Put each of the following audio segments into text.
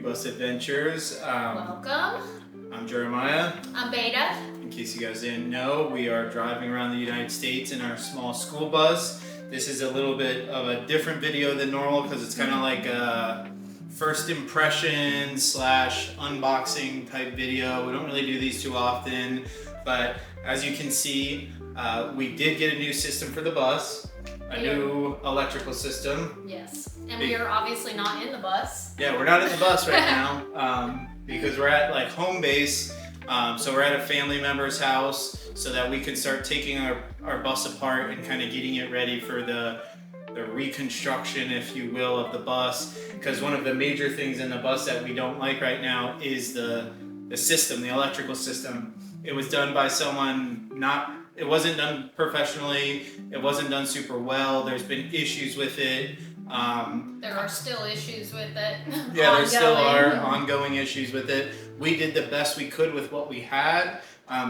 Bus Adventures. Welcome. I'm Jeremiah. I'm Beta. In case you guys didn't know, we are driving around the United States in our small school bus. This is a little bit of a different video than normal because it's kind of like a first impression / unboxing type video. We don't really do these too often, but as you can see, we did get a new system for the bus. A new electrical system. Yes, and we are obviously not in the bus. Yeah, we're not in the bus right now because we're at like home base. So we're at a family member's house so that we can start taking our bus apart and kind of getting it ready for the reconstruction, if you will, of the bus. Because one of the major things in the bus that we don't like right now is the system, the electrical system. It was done by someone it wasn't done professionally. It wasn't done super well. There's been issues with it. There are still issues with it. Yeah, there still are ongoing issues with it. We did the best we could with what we had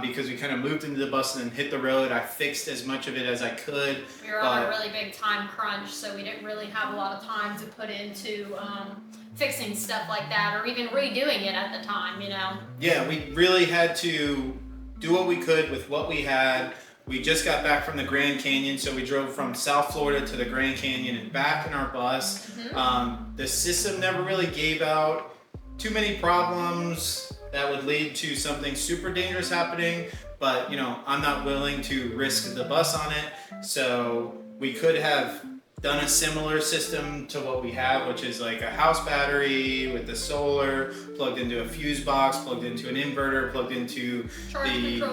because we kind of moved into the bus and then hit the road. I fixed as much of it as I could. We were on a really big time crunch, so we didn't really have a lot of time to put into fixing stuff like that or even redoing it at the time, you know? Yeah, we really had to do what we could with what we had. We just got back from the Grand Canyon, so we drove from South Florida to the Grand Canyon and back in our bus. Mm-hmm. The system never really gave out too many problems that would lead to something super dangerous happening, but you know, I'm not willing to risk the bus on it, so we could have done a similar system to what we have, which is like a house battery with the solar plugged into a fuse box, plugged into an inverter, plugged into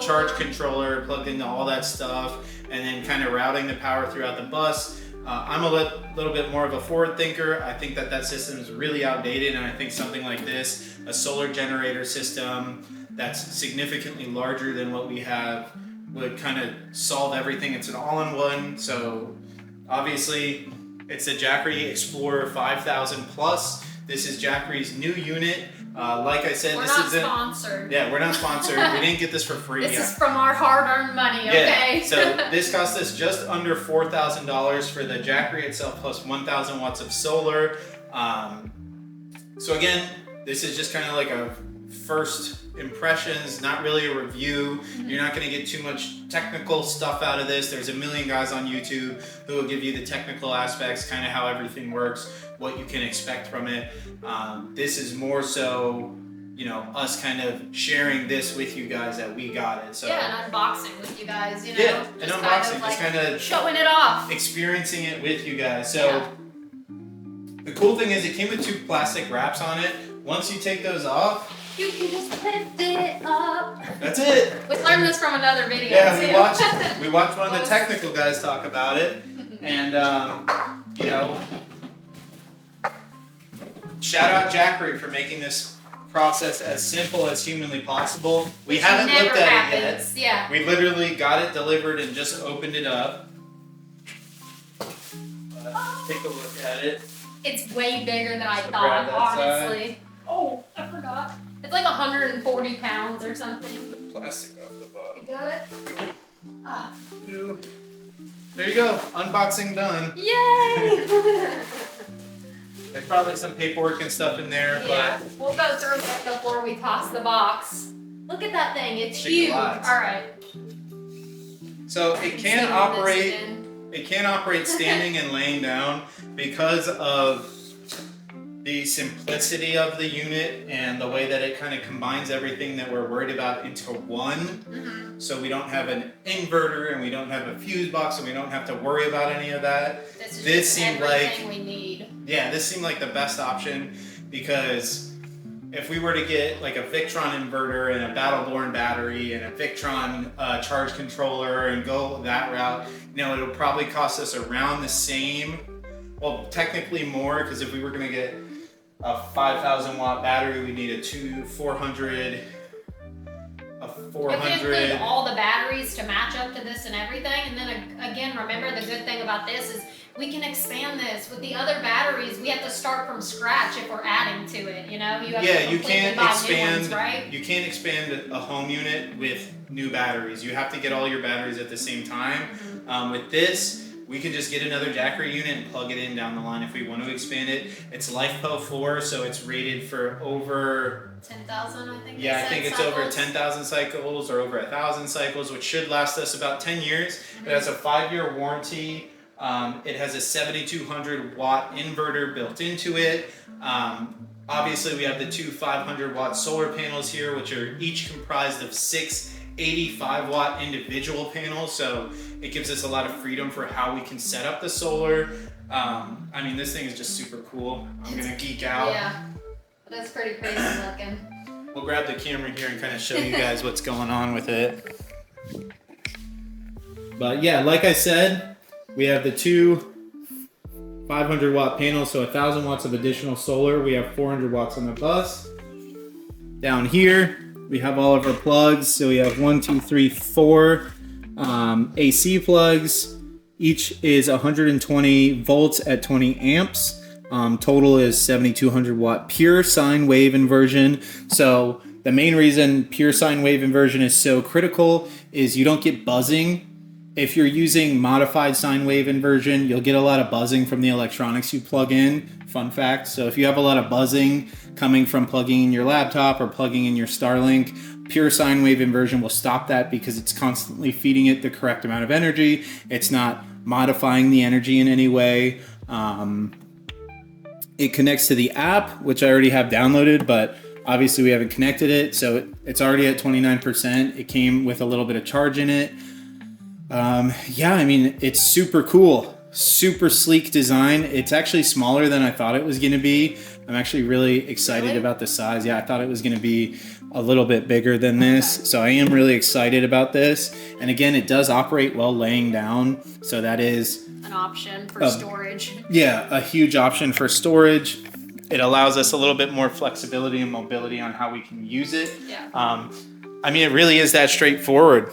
charge controller, plugged into all that stuff, and then kind of routing the power throughout the bus. I'm a little bit more of a forward thinker. I think that system is really outdated, and I think something like this, a solar generator system that's significantly larger than what we have, would kind of solve everything. It's an all-in-one, so obviously, it's the Jackery Explorer 5000 Plus. This is Jackery's new unit. Like I said, we're not sponsored. Yeah, we're not sponsored. We didn't get this for free. This is from our hard-earned money, okay? Yeah. So this cost us just under $4,000 for the Jackery itself, plus 1,000 watts of solar. So again, this is just kind of like a first impressions, not really a review. You're not going to get too much technical stuff out of this. There's a million guys on YouTube who will give you the technical aspects, kind of how everything works, what you can expect from it. This is more so, you know, us kind of sharing this with you guys that we got it. So yeah, and unboxing with you guys, you know. Yeah, and unboxing, just kind of showing it off, experiencing it with you guys. So the cool thing is it came with 2 plastic wraps on it. Once you take those off, you can just lift it up. That's it. We learned this from another video. Yeah, we watched one of the technical guys talk about it, and you know, shout out Jackery for making this process as simple as humanly possible. We haven't looked at it yet. Yeah. We literally got it delivered and just opened it up. Take a look at it. It's way bigger than I thought, honestly. Oh, I forgot. It's like 140 pounds or something. Plastic off the bottom. You got it? There you go. Unboxing done. Yay! There's probably some paperwork and stuff in there, yeah, but we'll go through that before we toss the box. Look at that thing. It's huge. All right. So it can operate. It can operate standing and laying down because of the simplicity of the unit and the way that it kind of combines everything that we're worried about into one. Mm-hmm. So we don't have an inverter and we don't have a fuse box and we don't have to worry about any of that. This seemed like we need. Yeah, this seemed like the best option because if we were to get like a Pecron inverter and a Battle-Born battery and a Pecron charge controller and go that route, you know, it'll probably cost us around the same. Well, technically more, because if we were going to get a 5,000 watt battery, we need a 400. If we include all the batteries to match up to this and everything, and then again, remember the good thing about this is we can expand this. With the other batteries, we have to start from scratch if we're adding to it, you know? You can't expand, ones, right? You can't expand a home unit with new batteries. You have to get all your batteries at the same time. Mm-hmm. With this, we can just get another Jackery unit and plug it in down the line if we want to expand it. It's LifePo 4, so it's rated for over 10,000, I think. Yeah, I think it's over 10,000 cycles or over 1,000 cycles, which should last us about 10 years. It has a 5-year warranty. It has a 7,200 watt inverter built into it. Obviously, we have the two 500 watt solar panels here, which are each comprised of 6 85 watt individual panels. So it gives us a lot of freedom for how we can set up the solar. I mean, this thing is just super cool. I'm gonna geek out. Yeah, that's pretty crazy looking. We'll grab the camera here and kind of show you guys what's going on with it. But yeah, like I said, we have the two 500 watt panels, so 1,000 watts of additional solar. We have 400 watts on the bus. Down here, we have all of our plugs. So we have 1, 2, 3, 4 AC plugs. Each is 120 volts at 20 amps. Total is 7,200 watt pure sine wave inversion. So the main reason pure sine wave inversion is so critical is you don't get buzzing. If you're using modified sine wave inversion, you'll get a lot of buzzing from the electronics you plug in. Fun fact. So if you have a lot of buzzing coming from plugging in your laptop or plugging in your Starlink, pure sine wave inversion will stop that because it's constantly feeding it the correct amount of energy. It's not modifying the energy in any way. It connects to the app, which I already have downloaded, but obviously we haven't connected it. So it's already at 29%. It came with a little bit of charge in it. Yeah, I mean, it's super cool, super sleek design. It's actually smaller than I thought it was going to be. I'm actually really excited about the size. Yeah, I thought it was going to be a little bit bigger than this. So I am really excited about this. And again, it does operate while laying down. So that is an option for storage. Yeah, a huge option for storage. It allows us a little bit more flexibility and mobility on how we can use it. Yeah. I mean, it really is that straightforward.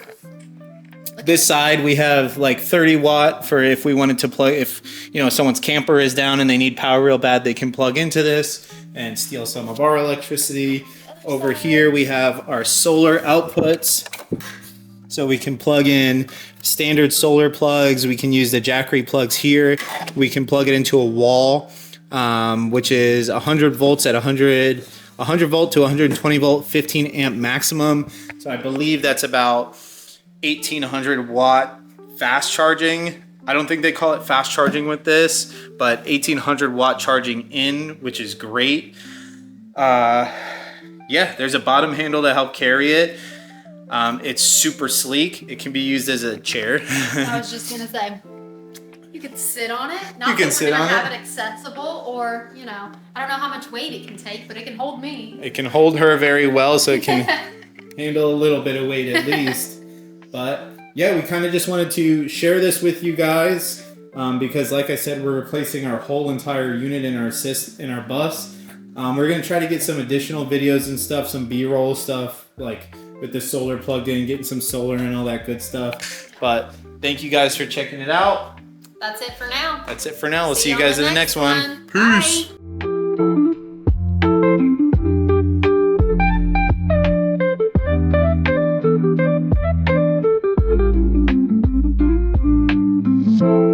This side we have like 30 watt for if we wanted to plug, if you know someone's camper is down and they need power real bad, they can plug into this and steal some of our electricity. Over here we have our solar outputs. So we can plug in standard solar plugs. We can use the Jackery plugs here. We can plug it into a wall, which is 100 volts at 100 volt to 120 volt, 15 amp maximum. So I believe that's about 1,800 watt fast charging. I don't think they call it fast charging with this, but 1,800 watt charging in, which is great. Yeah, there's a bottom handle to help carry it. It's super sleek. It can be used as a chair. I was just gonna say, you could sit on it. Not you can that sit we're gonna on have it. it accessible, or you know, I don't know how much weight it can take, but it can hold me. It can hold her very well, so it can handle a little bit of weight at least. But yeah, we kind of just wanted to share this with you guys because, like I said, we're replacing our whole entire unit in our bus. We're gonna try to get some additional videos and stuff, some B-roll stuff, like with the solar plugged in, getting some solar and all that good stuff. But thank you guys for checking it out. That's it for now. That's it for now. We'll see you guys in the next one. Peace. Bye.